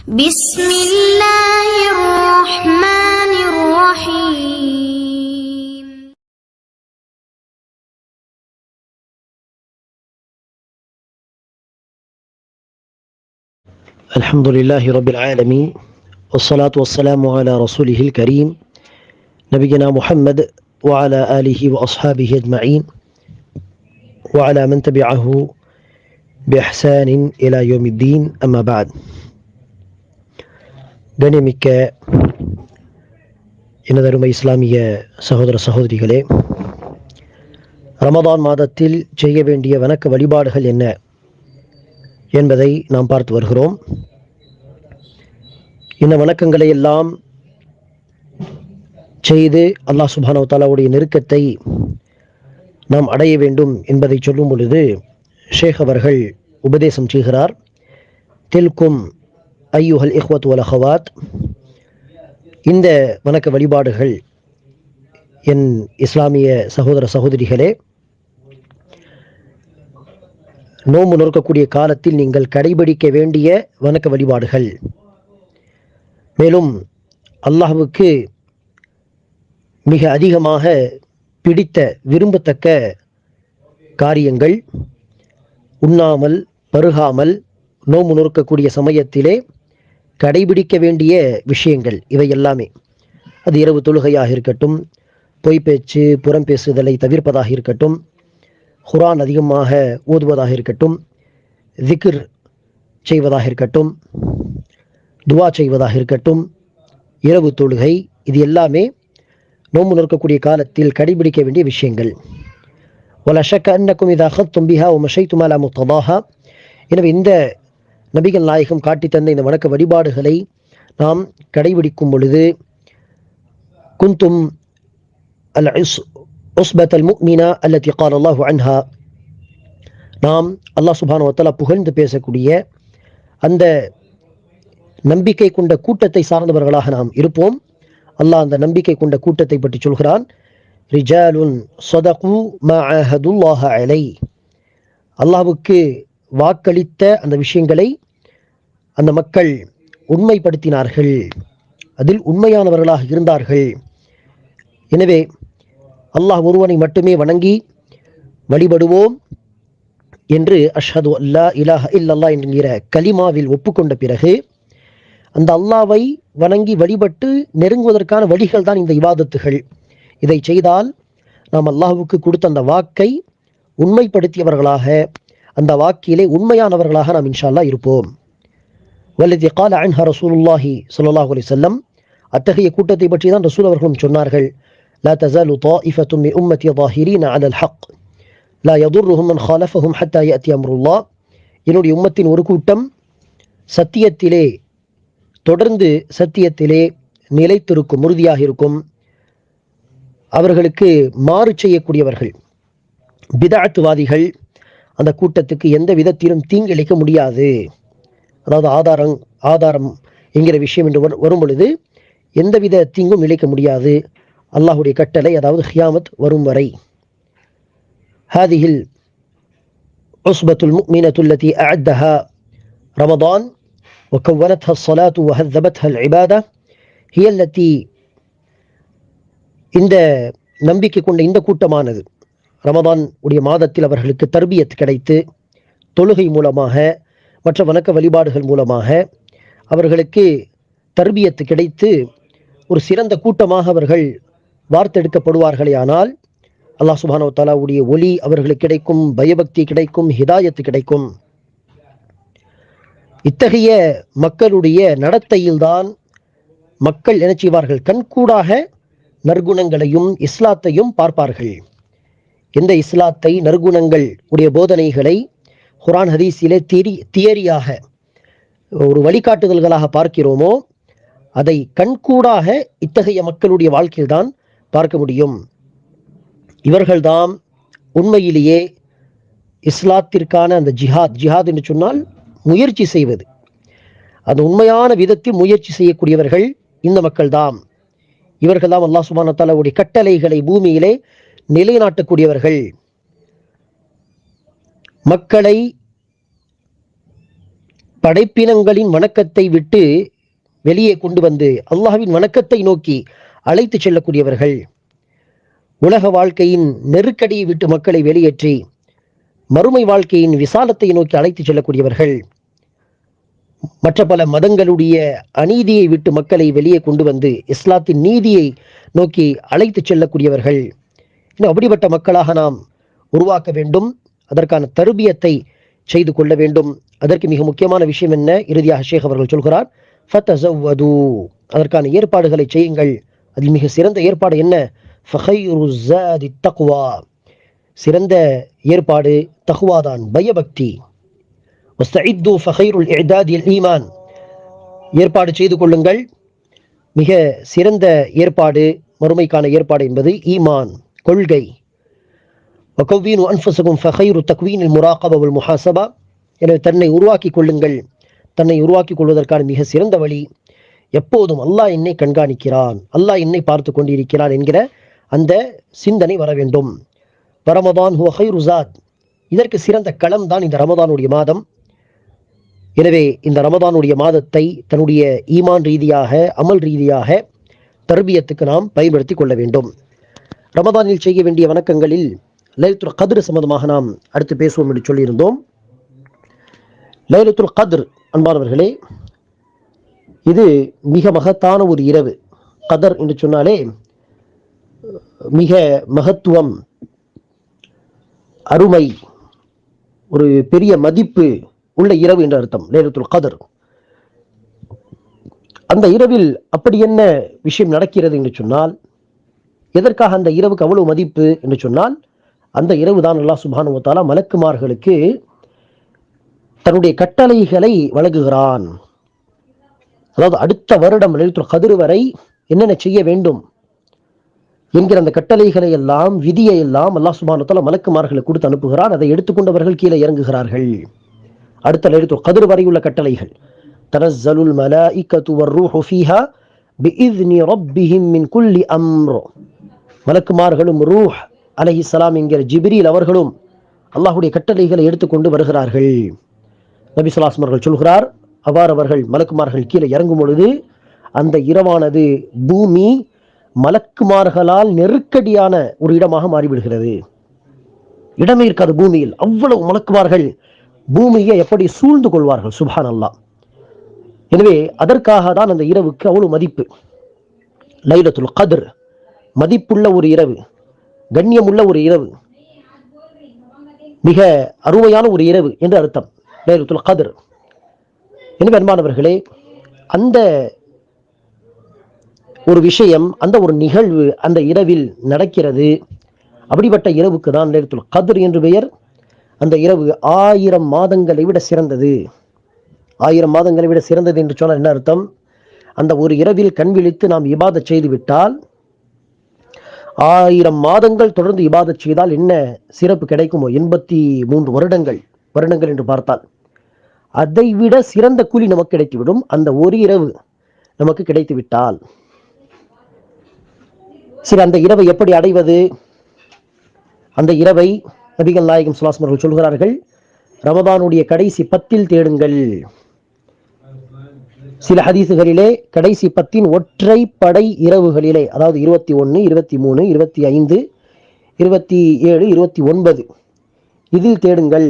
بسم الله الرحمن الرحيم. الحمد لله رب العالمين والصلاة والسلام على رسوله الكريم نبينا محمد وعلى آله وأصحابه أجمعين وعلى من تبعه بإحسان إلى يوم الدين أما بعد. கண்ணியமிக்க எனதருமை இஸ்லாமிய சகோதர சகோதரிகளே, ரமதான் மாதத்தில் செய்ய வேண்டிய வணக்க வழிபாடுகள் என்ன என்பதை நாம் பார்த்து வருகிறோம். இந்த வணக்கங்களை எல்லாம் செய்து அல்லாஹ் சுப்ஹானஹு வ தஆலாவுடைய நெருக்கத்தை நாம் அடைய வேண்டும் என்பதை சொல்லும் பொழுது ஷேக் அவர்கள் உபதேசம் செய்கிறார். தில்கும் ஐயுஹல் இஹ்வத் வல் அஹவாத், இந்த வணக்க வழிபாடுகள் என் இஸ்லாமிய சகோதர சகோதரிகளே, நோன்பு நோக்கக்கூடிய காலத்தில் நீங்கள் கடைபிடிக்க வேண்டிய வணக்க வழிபாடுகள். மேலும் அல்லாஹ்வுக்கு மிக அதிகமாக பிடித்த விரும்பத்தக்க காரியங்கள், உண்ணாமல் பருகாமல் நோன்பு நோக்கக்கூடிய சமயத்திலே கடைபிடிக்க வேண்டிய விஷயங்கள் இவை எல்லாமே. அது இரவு தொழுகையாக இருக்கட்டும், பொய் பேச்சு புறம் பேசுதலை தவிர்ப்பதாக இருக்கட்டும், குர்ஆன் அதிகமாக ஓதுவதாக இருக்கட்டும், திக்ர் செய்வதாக இருக்கட்டும், துவா செய்வதாக இருக்கட்டும், இரவு தொழுகை, இது எல்லாமே நோன்பு நோக்கக்கூடிய காலத்தில் கடைபிடிக்க வேண்டிய விஷயங்கள். ولا شك أنكم إذا أخذتم بها ومشيتم على مقتضاها. எனவே இந்த நபிகள் நாயகம் காட்டி தந்த இந்த வணக்க வழிபாடுகளை நாம் கடைபிடிக்கும் பொழுது குந்தும் அல் உஸ்பத் அல் முஃமினா அல்லதி قال الله عنها, நாம் அல்லாஹ் சுப்ஹானஹு வ தஆலா புகழ்ந்து பேசக்கூடிய அந்த நம்பிக்கை கொண்ட கூட்டத்தை சார்ந்தவர்களாக நாம் இருப்போம். அல்லாஹ் அந்த நம்பிக்கை கொண்ட கூட்டத்தை பற்றி சொல்கிறான். ரிஜாலுன் ஸதகு மா ஆஹதுல்லாஹ அலை, அல்லாஹ்வுக்கு வாக்களித்த அந்த விஷயங்களை அந்த மக்கள் உண்மைப்படுத்தினார்கள், அதில் உண்மையானவர்களாக இருந்தார்கள். எனவே அல்லாஹ் ஒருவனை மட்டுமே வணங்கி வழிபடுவோம் என்று அஷ்ஹது அல்லா இலாஹ இல்லல்லாஹ் என்கிற கலிமாவில் ஒப்புக்கொண்ட பிறகு அந்த அல்லாஹ்வை வணங்கி வழிபட்டு நெருங்குவதற்கான வழிகள் தான் இந்த இபாதத்துகள். இதை செய்தால் நாம் அல்லாஹ்வுக்கு கொடுத்த அந்த வாக்கை உண்மைப்படுத்தியவர்களாக, அந்த வாக்கிலே உண்மையானவர்களாக நாம் இன்ஷா அல்லாஹ் இருப்போம். வல்லதி قال عنها ரசூலுல்லாஹ் ஸல்லல்லாஹு அலைஹி வஸல்லம், அத்தகைய கூட்டத்தை பற்றி தான் ரசூல் அவர்களும் சொன்னார்கள். லா தஸாலு طائفة من أمتي ظاهرين على الحق لا يضرهم من خالفهم حتى يأتي أمر الله. என்னுடைய உம்மத்தின் ஒரு கூட்டம் சத்தியத்திலே தொடர்ந்து சத்தியத்திலே நிலைத்திருக்கும், உறுதியாக இருக்கும். அவர்களுக்கு மாறு செய்யக்கூடியவர்கள் பிதஅத்வாதிகள் அந்த கூட்டத்துக்கு எந்த விதத்திலும் தீங்கிழைக்க முடியாது. அதாவது ஆதாரம் என்கிற விஷயம் என்று வரும் பொழுது எந்தவித தீங்கும் இழைக்க முடியாது, அல்லாஹுடைய கட்டளை, அதாவது கியாமத் வரும் வரை. ஹாதிஹில் உஸ்பத்துல் முஃமினத்து அல்லதி அஅத்தஹா ரமதான் وكونتها الصلاة وهذبتها العبادة هي التي, இந்த நம்பிக்கை கொண்ட இந்த கூட்டமானது ரமதான் உடைய மாதத்தில் அவர்களுக்கு தர்பியத் கிடைத்து தொழுகை மூலமாக மற்ற வணக்க வழிபாடுகள் மூலமாக அவர்களுக்கு தர்பியத்து கிடைத்து ஒரு சிறந்த கூட்டமாக அவர்கள் வார்த்தெடுக்கப்படுவார்களே ஆனால் அல்லாஹ் சுப்ஹானஹு வ தஆலாவுடைய ஒளி அவர்களுக்கு கிடைக்கும், பயபக்தி கிடைக்கும், ஹிதாயத்து கிடைக்கும். இத்தகைய மக்களுடைய நடத்தையில்தான் மக்கள் என்ன செய்வார்கள், கண்கூடாக நற்குணங்களையும் இஸ்லாத்தையும் பார்ப்பார்கள். எந்த இஸ்லாத்தை, நற்குணங்கள் உடைய போதனைகளை குர்ஆன் ஹதீஸிலே தியரியாக ஒரு வழிகாட்டுதல்களாக பார்க்கிறோமோ அதை கண்கூடாக இத்தகைய மக்களுடைய வாழ்க்கையில் தான் பார்க்க முடியும். இவர்கள்தான் உண்மையிலேயே இஸ்லாத்திற்கான அந்த ஜிஹாத் என்று சொன்னால் முயற்சி செய்வது, அந்த உண்மையான விதத்தில் முயற்சி செய்யக்கூடியவர்கள் இந்த மக்கள் தான். இவர்கள் தான் அல்லாஹ் சுப்ஹானஹு வ தஆலாவுடைய கட்டளைகளை பூமியிலே நிலைநாட்டக்கூடியவர்கள். மக்களை படைப்பினங்களின் வணக்கத்தை விட்டு வெளியே கொண்டு வந்து அல்லாஹ்வின் வணக்கத்தை நோக்கி அழைத்து செல்லக்கூடியவர்கள், உலக வாழ்க்கையின் நெருக்கடியை விட்டு மக்களை வெளியேற்றி மறுமை வாழ்க்கையின் விசாலத்தை நோக்கி அழைத்து செல்லக்கூடியவர்கள், மற்ற பல மதங்களுடைய அநீதியை விட்டு மக்களை வெளியே கொண்டு வந்து இஸ்லாத்தின் நீதியை நோக்கி அழைத்து செல்லக்கூடியவர்கள். இன்னும் அப்படிப்பட்ட மக்களாக நாம் உருவாக்க வேண்டும். அதற்கான தர்பியத்தை செய்து கொள்ள வேண்டும். அதற்கு மிக முக்கியமான விஷயம் என்ன? இறுதியாக ஷேக் அவர்கள் சொல்கிறார், ஃபதஸவ்வது, அதற்கான ஏற்பாடுகளை செய்யுங்கள். அதில் மிக சிறந்த ஏற்பாடு என்ன? ஃபகைரு ஸாதி தக்வா, சிறந்த ஏற்பாடு தக்வாதான், பயபக்தி. வஸ்தஇத்து ஃபகைருல் இஅதாதி ஈமான், ஏற்பாடு செய்து கொள்ளுங்கள். மிக சிறந்த ஏற்பாடு, மறுமைக்கான ஏற்பாடு என்பது ஈமான், கொள்கை. வகவ்வீனு அன்ஃபுஸகும் ஃபகைரு தக்வீனில் முராகபா வல் முஹாசபா, எனவே தன்னை உருவாக்கி கொள்ளுங்கள். தன்னை உருவாக்கி கொள்வதற்கான மிக சிறந்த வழி எப்போதும் அல்லாஹ் என்னை கண்காணிக்கிறான், அல்லாஹ் என்னை பார்த்து கொண்டிருக்கிறான் என்கிற அந்த சிந்தனை வர வேண்டும். ரமதான் ஹுவ கைரு ஸாத், இதற்கு சிறந்த களம் தான் இந்த ரமதானுடைய மாதம். எனவே இந்த ரமதானுடைய மாதத்தை தன்னுடைய ஈமான் ரீதியாக, அமல் ரீதியாக தர்பியத்துக்கு நாம் பயன்படுத்தி கொள்ள வேண்டும். ரமதானில் செய்ய வேண்டிய வணக்கங்களில் லைலத்துல் கத்ர் சம்பந்தமாக நாம் அடுத்து பேசுவோம் என்று சொல்லியிருந்தோம். லைலத்துல் கத்ர் அன்பானவர்களே, இது மிக மகத்தான ஒரு இரவு. கதர் என்று சொன்னாலே மிக மகத்துவம், அருமை, ஒரு பெரிய மதிப்பு உள்ள இரவு என்று அர்த்தம். லைலத்துல் கத்ர், அந்த இரவில் அப்படி என்ன விஷயம் நடக்கிறது என்று சொன்னால், எதற்காக அந்த இரவுக்கு அவ்வளவு மதிப்பு என்று சொன்னால், அந்த இரவு தான் அல்லாஹ் சுப்ஹானஹு வ தஆலா மலக்குமார்களுக்கு தன்னுடைய கட்டளைகளை வழங்குகிறான். அதாவது அடுத்த வருடம் லைலத்துல் கத்ர் வரை என்னென்ன செய்ய வேண்டும் என்கிற அந்த கட்டளைகளை எல்லாம், விதியை எல்லாம் அல்லாஹ் சுப்ஹானஹு வ தஆலா மலக்குமார்களுக்கு கொடுத்து அனுப்புகிறான். அதை எடுத்துக்கொண்டவர்கள் கீழே இறங்குகிறார்கள். அடுத்த லைலத்துல் கத்ர் வரை உள்ள கட்டளைகள், தனஸ்ஸலுல் மலாயிகத்து வர்ரூஹு ஃபீஹா பிஇذن ரப்பிஹிம் மின் குல்லி அம்ர், மலக்குமார்களும் ரூஹ் அலைஹிஸ்ஸலாம் என்கிற ஜிப்ரீல் அவர்களும் அல்லாஹ்வுடைய கட்டளைகளை எடுத்துக்கொண்டு வருகிறார்கள். நபி ஸல்லல்லாஹு அலைஹி வஸல்லம் சொல்கிறார், அவ்வாறு அவர்கள் மலக்குமார்கள் கீழே இறங்கும் பொழுது அந்த இரவானது பூமி மலக்குமார்களால் நெருக்கடியான ஒரு இடமாக மாறிவிடுகிறது. இடமே இருக்காது பூமியில், அவ்வளவு மலக்குமார்கள் பூமியை எப்படி சூழ்ந்து கொள்வார்கள். சுப்ஹானல்லாஹ். எனவே அதற்காக தான் அந்த இரவுக்கு அவ்வளவு மதிப்பு. லைலத்துல் கத்ர் மதிப்புள்ள ஒரு இரவு, கண்ணியமுள்ள ஒரு இரவு, மிக அருமையான ஒரு இரவு என்று அர்த்தம் லைலத்துல் கத்ர். எனவே அன்பானவர்களே, அந்த ஒரு விஷயம், அந்த ஒரு நிகழ்வு அந்த இரவில் நடக்கிறது. அப்படிப்பட்ட இரவுக்கு தான் லைலத்துல் கத்ர் என்று பெயர். அந்த இரவு 1000 மாதங்களை விட சிறந்தது. 1000 மாதங்களை விட சிறந்தது என்று சொன்னால் என்ன அர்த்தம்? அந்த ஒரு இரவில் கண் விழித்து நாம் இபாதத் செய்து விட்டால், 1000 மாதங்கள் தொடர்ந்து இபாதத் செய்தால் என்ன சிறப்பு கிடைக்குமோ, 83 வருடங்கள் என்று பார்த்தால் அதை விட சிறந்த கூலி நமக்கு கிடைத்துவிடும் அந்த ஒரு இரவு நமக்கு கிடைத்து விட்டால். சரி, அந்த இரவை எப்படி அடைவது? அந்த இரவை நபிகள் நாயகம் ஸல்லல்லாஹு அலைஹி வஸல்லம் சொல்கிறார்கள், ரமதானுடைய கடைசி 10 தேடுங்கள். சில ஹதீசுகளிலே கடைசி 10 ஒற்றை படை இரவுகளிலே, அதாவது 21, 23, 25, 27, 29 இதில் தேடுங்கள்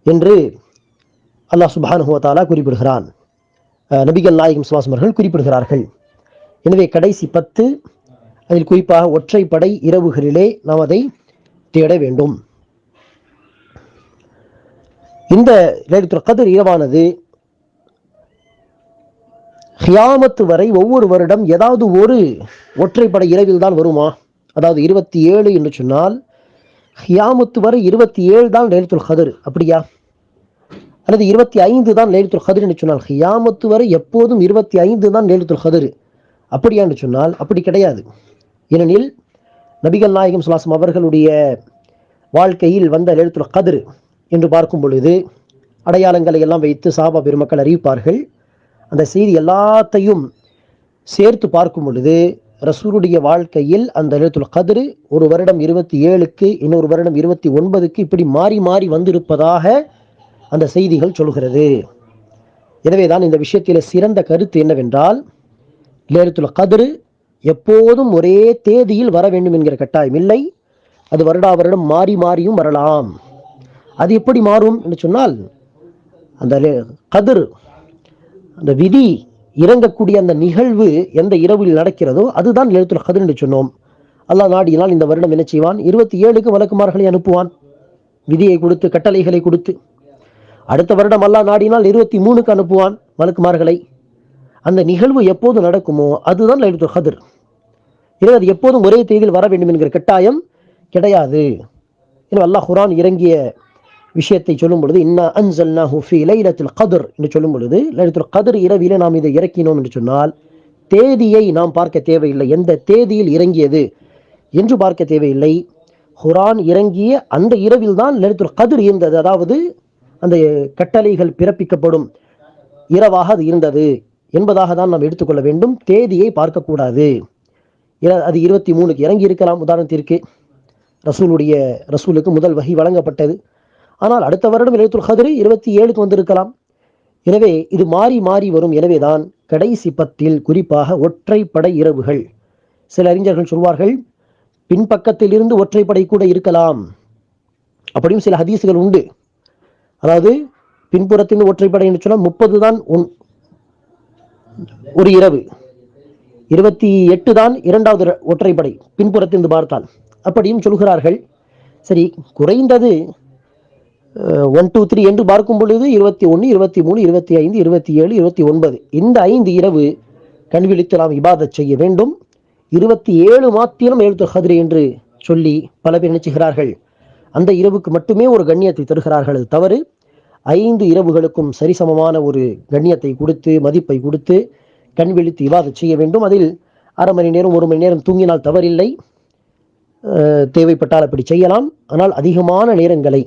என்று அல்லாஹ் சுப்ஹானஹு வ தஆலா குறிப்பிடுகிறான். நபிகள் நாயகம் ஸல்லல்லாஹு அலைஹி வஸல்லம் அவர்கள் குறிப்பிடுகிறார்கள். எனவே கடைசி 10, அதில் குறிப்பாக ஒற்றைப்படை இரவுகளிலே நாம் அதை தேட வேண்டும். இந்த லைலத்துல் கத்ர் இரவானது கியாமத் வரை ஒவ்வொரு வருடம் ஏதாவது ஒரு ஒற்றைப்படை இரவில் தான் வருமா? அதாவது 27 என்று சொன்னால் கியாமத் வரை 27 தான் லைலத்துல் கத்ர், அப்படியா? அல்லது 25 தான் லைலத்துல் கத்ர் என்று சொன்னால் கியாமத் வரை எப்போதும் 25 தான் லைலத்துல் கத்ர், அப்படியா என்று சொன்னால் அப்படி கிடையாது. ஏனெனில் நபிகள் நாயகம் ஸல்லல்லாஹு அலைஹி வஸல்லம் அவர்களுடைய வாழ்க்கையில் வந்த லைலத்துல் கத்ர் என்று பார்க்கும் பொழுது அடையாளங்களை எல்லாம் வைத்து சஹாபா பெருமக்கள் அறிவிப்பார்கள். அந்த செய்தி எல்லாத்தையும் சேர்த்து பார்க்கும் பொழுது ரசூலுடைய வாழ்க்கையில் அந்த லைலத்துல் கத்ர் ஒரு வருடம் 27க்கு, இன்னொரு வருடம் 29க்கு இப்படி மாறி மாறி வந்திருப்பதாக அந்த செய்திகள் சொல்கிறது. எனவேதான் இந்த விஷயத்தில் சிறந்த கருத்து என்னவென்றால், லைலத்துல் கத்ர் எப்போதும் ஒரே தேதியில் வர வேண்டும் என்கிற கட்டாயம் இல்லை. அது வருடா வருடம் மாறி மாறியும் வரலாம். அது எப்படி மாறும் என்று சொன்னால், அந்த கதிர், அந்த விதி இறங்கக்கூடிய அந்த நிகழ்வு எந்த இரவில் நடக்கிறதோ அதுதான் லைலத்துல் கத்ர் என்று சொன்னோம். அல்லாஹ் நாடினால் இந்த வருடம் என்ன செய்வான், 27க்கு மலக்குமார்களை அனுப்புவான், விதியை கொடுத்து, கட்டளைகளை கொடுத்து. அடுத்த வருடம் அல்லாஹ் நாடினால் 23க்கு அனுப்புவான் மலக்குமார்களை. அந்த நிகழ்வு எப்போது நடக்குமோ அதுதான் லைலத்துல் கத்ர். எனவே அது எப்போதும் ஒரே தேதியில் வர வேண்டும் என்கிற கட்டாயம் கிடையாது. அல்லாஹ் குர்ஆன் இறங்கிய விஷயத்தை சொல்லும் பொழுது, இன்னா அன்ஸல்னாஹு ஃபீ லைலத்துல் கத்ர் என்று சொல்லும் பொழுது, லைலத்துல் கத்ர் இரவிலே நாம் இதை இறக்கினோம் என்று சொன்னால் தேதியை நாம் பார்க்க தேவையில்லை, எந்த தேதியில் இறங்கியது என்று பார்க்க தேவையில்லை. குர்ஆன் இறங்கிய அந்த இரவில் தான் லைலத்துல் கத்ர் இருந்தது, அதாவது அந்த கட்டளைகள் பிறப்பிக்கப்படும் இரவாக அது இருந்தது என்பதாக தான் நாம் எடுத்துக்கொள்ள வேண்டும். தேதியை பார்க்கக்கூடாது. அது 23க்கு இறங்கி இருக்கலாம். உதாரணத்திற்கு ரசூலுக்கு முதல் வஹி வழங்கப்பட்டது, ஆனால் அடுத்த வருடம் லைலத்துல் கத்ர் 27க்கு வந்திருக்கலாம். எனவே இது மாறி மாறி வரும். எனவேதான் கடைசி பத்தில் குறிப்பாக ஒற்றைப்படை இரவுகள், சில அறிஞர்கள் சொல்வார்கள் பின்பக்கத்தில் இருந்து ஒற்றைப்படை கூட இருக்கலாம், அப்படியும் சில ஹதீசுகள் உண்டு. அதாவது பின்புறத்தின் ஒற்றைப்படை என்று சொன்னால் 30 தான் ஒரு இரவு, 28 தான் இரண்டாவது ஒற்றைப்படை பின்புறத்திலிருந்து பார்த்தால், அப்படியும் சொல்கிறார்கள். சரி, குறைந்தது 1, 2, 3 என்று பார்க்கும் பொழுது 21, 23, 25, 27, 29 இந்த 5 இரவு கண்விழித்து நாம் இபாதத் செய்ய வேண்டும். 27 மாத்திரம் லைலத்துல் கத்ர் என்று சொல்லி பல பேர் நினைச்சுகிறார்கள். அந்த இரவுக்கு மட்டுமே ஒரு கண்ணியத்தை தருகிறார்கள். அது தவறு. 5 இரவுகளுக்கும் சரிசமமான ஒரு கண்ணியத்தை கொடுத்து, மதிப்பை கொடுத்து கண் விழித்து இபாதத் செய்ய வேண்டும். அதில் அரை மணி நேரம் 1 மணி நேரம் தூங்கினால் தவறில்லை, தேவைப்பட்டால் அப்படி செய்யலாம். ஆனால் அதிகமான நேரங்களை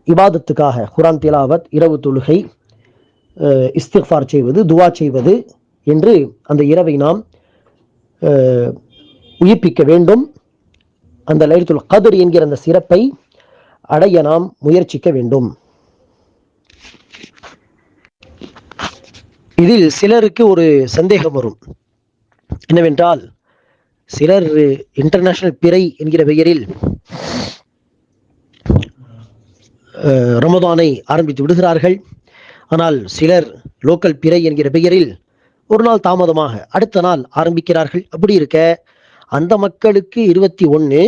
இபாதத்துக்காக குர்ஆன் திலாவத், இரவு தொழுகை, இஸ்திக்ஃபார் செய்வது, துவா செய்வது என்று அந்த இரவை நாம் உயிர்ப்பிக்க வேண்டும். அந்த லைலத்துல் கத்ர் என்கிற அந்த சிறப்பை அடைய நாம் முயற்சிக்க வேண்டும். இதில் சிலருக்கு ஒரு சந்தேகம் வரும். என்னவென்றால், சிலர் இன்டர்நேஷனல் பிறை என்கிற பெயரில் ரமதானை ஆரம்பித்து விடுகிறார்கள். ஆனால் சிலர் லோக்கல் பிறை என்கிற பெயரில் ஒரு நாள் தாமதமாக அடுத்த நாள் ஆரம்பிக்கிறார்கள். அப்படி இருக்க அந்த மக்களுக்கு 21,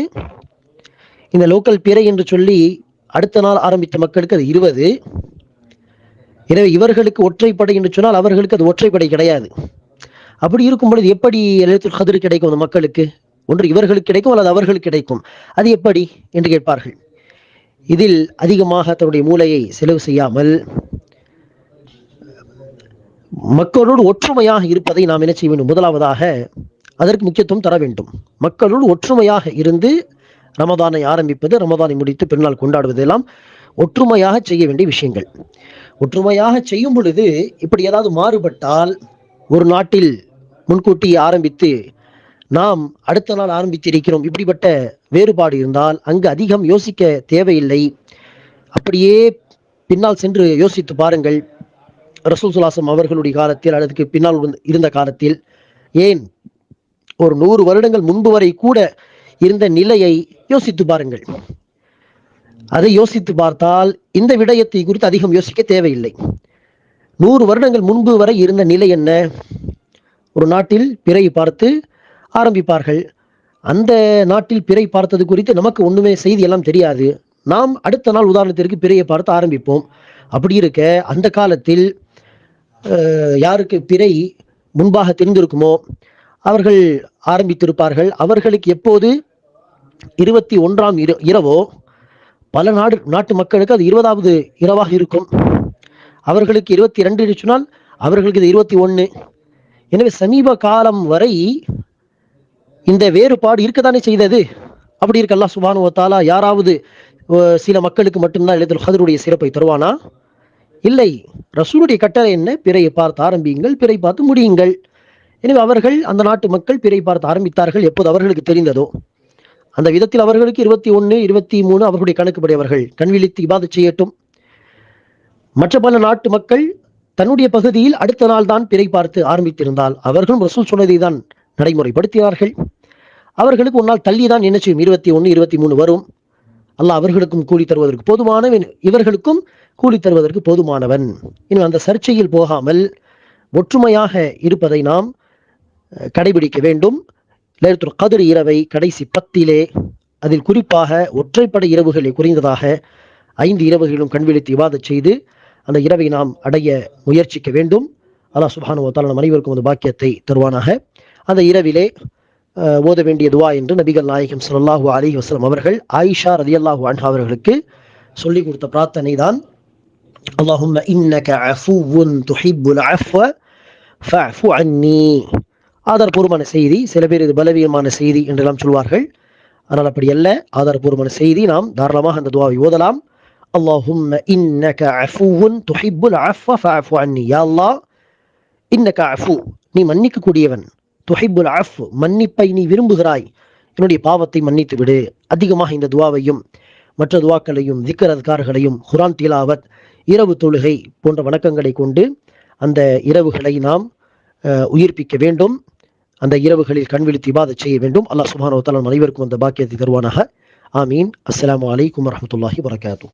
இந்த லோக்கல் பிறை என்று சொல்லி அடுத்த நாள் ஆரம்பித்த மக்களுக்கு அது 20. எனவே இவர்களுக்கு ஒற்றைப்படை என்று சொன்னால் அவர்களுக்கு அது ஒற்றைப்படை கிடையாது. அப்படி இருக்கும் பொழுது எப்படி லைலத்துல் கத்ர் கிடைக்கும் அந்த மக்களுக்கு? ஒன்று இவர்களுக்கு கிடைக்கும் அல்லது அவர்களுக்கு கிடைக்கும். அது எப்படி என்று கேட்பார்கள். இதில் அதிகமாக தன்னுடைய மூளையை செலவு செய்யாமல் மக்களோடு ஒற்றுமையாக இருப்பதை நாம் என்ன செய்ய வேண்டும்? முதலாவதாக அதற்கு முக்கியத்துவம் தர வேண்டும். மக்களோடு ஒற்றுமையாக இருந்து ரமதானை ஆரம்பிப்பது, ரமதானை முடித்து பெருநாள் கொண்டாடுவது எல்லாம் ஒற்றுமையாக செய்ய வேண்டிய விஷயங்கள். ஒற்றுமையாக செய்யும் பொழுது இப்படி ஏதாவது மாறுபட்டால், ஒரு நாட்டில் முன்கூட்டி ஆரம்பித்து நாம் அடுத்த நாள் ஆரம்பித்திருக்கிறோம், இப்படிப்பட்ட வேறுபாடு இருந்தால் அங்கு அதிகம் யோசிக்க தேவையில்லை. அப்படியே பின்னால் சென்று யோசித்து பாருங்கள். ரசூல் ஸல்லல்லாஹு அவர்களுடைய காலத்தில் அல்லது பின்னால் இருந்த காலத்தில், ஏன் ஒரு 100 வருடங்கள் முன்பு வரை கூட இருந்த நிலையை யோசித்து பாருங்கள். அதை யோசித்து பார்த்தால் இந்த விடயத்தை குறித்து அதிகம் யோசிக்க தேவையில்லை. 100 வருடங்கள் முன்பு வரை இருந்த நிலை என்ன? ஒரு நாட்டில் பிறை பார்த்து ஆரம்பிப்பார்கள். அந்த நாட்டில் பிறை பார்த்தது குறித்து நமக்கு ஒண்ணுமே செய்தி எல்லாம் தெரியாது. நாம் அடுத்த நாள் உதாரணத்திற்கு பிறையை பார்த்து ஆரம்பிப்போம். அப்படி இருக்க அந்த காலத்தில் யாருக்கு பிறை முன்பாக தெரிந்திருக்குமோ அவர்கள் ஆரம்பித்திருப்பார்கள். அவர்களுக்கு எப்போது 21ஆம் இரவோ பல நாட்டு மக்களுக்கு அது 20வது இரவாக இருக்கும். அவர்களுக்கு 22 சொன்னால் அவர்களுக்கு இது 21. எனவே சமீப காலம் வரை இந்த வேறுபாடு இருக்கத்தானே செய்தது. அப்படி இருக்க அல்லாஹ் சுப்ஹானஹு வ தஆலா யாராவது சில மக்களுக்கு மட்டும்தான் லைலத்துல் கத்ருடைய சிறப்பை தருவானா? இல்லை. ரசூலுடைய கட்டளை என்ன? பிறையை பார்த்து ஆரம்பியுங்கள், பிறை பார்த்து முடியுங்கள். எனவே அவர்கள், அந்த நாட்டு மக்கள் பிறை பார்த்து ஆரம்பித்தார்கள் எப்போது அவர்களுக்கு தெரிந்ததோ. அந்த விதத்தில் அவர்களுக்கு 21, 23 அவர்களுடைய கணக்குப்படி அவர்கள் கண்விழித்து இபாதத் செய்யட்டும். மற்ற பல நாட்டு மக்கள் தன்னுடைய பகுதியில் அடுத்த நாள் தான் பிறை பார்த்து ஆரம்பித்திருந்தால் அவர்களும் ரசூல் சொன்னதை தான் நடைமுறைப்படுத்தினார்கள். அவர்களுக்கு ஒரு நாள் தள்ளிதான் என்ன செய்யும், 21, 23 வரும். அல்லாஹ் அவர்களுக்கும் கூலி தருவதற்கு போதுமானவன், இவர்களுக்கும் கூலி தருவதற்கு போதுமானவன். இன்னும் அந்த சர்ச்சையில் போகாமல் ஒற்றுமையாக இருப்பதை நாம் கடைபிடிக்க வேண்டும். லைலத்துல் கத்ர் இரவை கடைசி 10 அதில் குறிப்பாக ஒற்றைப்படை இரவுகளை குறைந்ததாக 5 இரவுகளிலும் கண்விழித்து இபாதத் செய்து அந்த இரவை நாம் அடைய முயற்சிக்க வேண்டும். அல்லாஹ் சுப்ஹானஹு வ தஆலா நம் அனைவருக்கும் அந்த பாக்கியத்தை தருவானாக. அந்த இரவிலே ஓத வேண்டிய துவா என்று நபிகள் நாயகம் ஸல்லல்லாஹு அலைஹி வஸல்லம் அவர்கள் ஆயிஷா ரலியல்லாஹு அன்ஹா அவர்களுக்கு சொல்லிக் கொடுத்த பிரார்த்தனை தான், அல்லாஹும்ம இன்னக அஃபுவுன் துஹிப்புல் அஃவ ஃபஅஃபு அன்னி. ஆதாரபூர்வமான செய்தி. சில பேர் இது பலவீனமான செய்தி என்றெல்லாம் சொல்வார்கள். ஆனால் அப்படி அல்ல, ஆதாரபூர்வமான செய்தி. நாம் தாராளமாக அந்த துவாவை ஓதலாம். அல்லாஹும்ம இன்னக அஃபுவுன் துஹிப்புல் அஃவ ஃபஅஃபு அன்னி. யா அல்லாஹ், இன்னக அஃபு, நீ மன்னிக்க கூடியவன், துஹிப்புல் அஃப், மன்னிப்பை நீ விரும்புகிறாய், என்னுடைய பாவத்தை மன்னித்து விடு. அதிகமாக இந்த துவாவையும் மற்ற துவாக்களையும் திக்ர் அத்கார்களையும் குர்ஆன் திலாவத், இரவு தொழுகை போன்ற வணக்கங்களை கொண்டு அந்த இரவுகளை நாம் உயிர்ப்பிக்க வேண்டும். அந்த இரவுகளில் கண்விழித்து இபாதத் செய்ய வேண்டும். அல்லாஹ் சுப்ஹானஹு வ தஆலா அனைவருக்கும் அந்த பாக்கியத்தை தருவானாக. ஆமீன். அஸ்ஸலாமு அலைக்கும் வரஹ்மத்துல்லாஹி வபரகாத்துஹு.